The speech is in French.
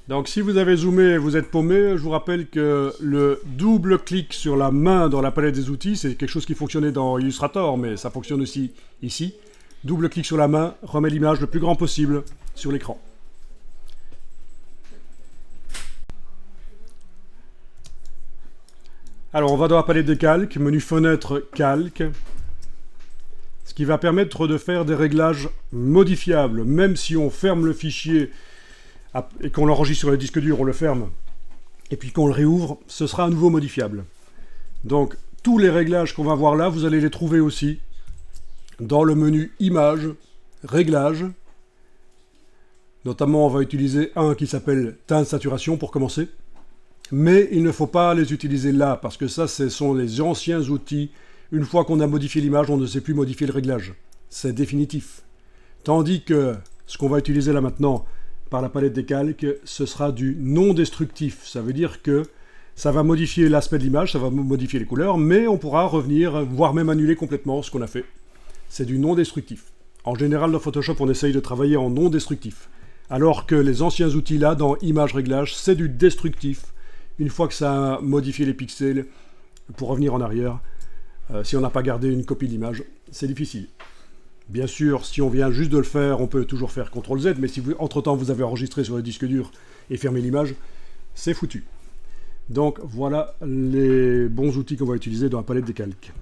Donc si vous avez zoomé et vous êtes paumé, je vous rappelle que le double clic sur la main dans la palette des outils, c'est quelque chose qui fonctionnait dans Illustrator, mais ça fonctionne aussi ici. Double clic sur la main remet l'image le plus grand possible sur l'écran. Alors on va dans la palette des calques, menu fenêtre calque, ce qui va permettre de faire des réglages modifiables, même si on ferme le fichier et qu'on l'enregistre sur le disque dur, on le ferme, et puis qu'on le réouvre, ce sera à nouveau modifiable. Donc tous les réglages qu'on va voir là, vous allez les trouver aussi dans le menu Images, Réglages. Notamment, on va utiliser un qui s'appelle Teint de saturation pour commencer. Mais il ne faut pas les utiliser là, parce que ça, ce sont les anciens outils. Une fois qu'on a modifié l'image, on ne sait plus modifier le réglage. C'est définitif. Tandis que ce qu'on va utiliser là maintenant, par la palette des calques, ce sera du non destructif. Ça veut dire que ça va modifier l'aspect de l'image, ça va modifier les couleurs, mais on pourra revenir, voire même annuler complètement ce qu'on a fait. C'est du non destructif. En général, dans Photoshop, on essaye de travailler en non destructif. Alors que les anciens outils là, dans Image Réglage, c'est du destructif. Une fois que ça a modifié les pixels, pour revenir en arrière, si on n'a pas gardé une copie d'image, c'est difficile. Bien sûr, si on vient juste de le faire, on peut toujours faire CTRL-Z, mais si entre-temps vous avez enregistré sur le disque dur et fermé l'image, c'est foutu. Donc voilà les bons outils qu'on va utiliser dans la palette des calques.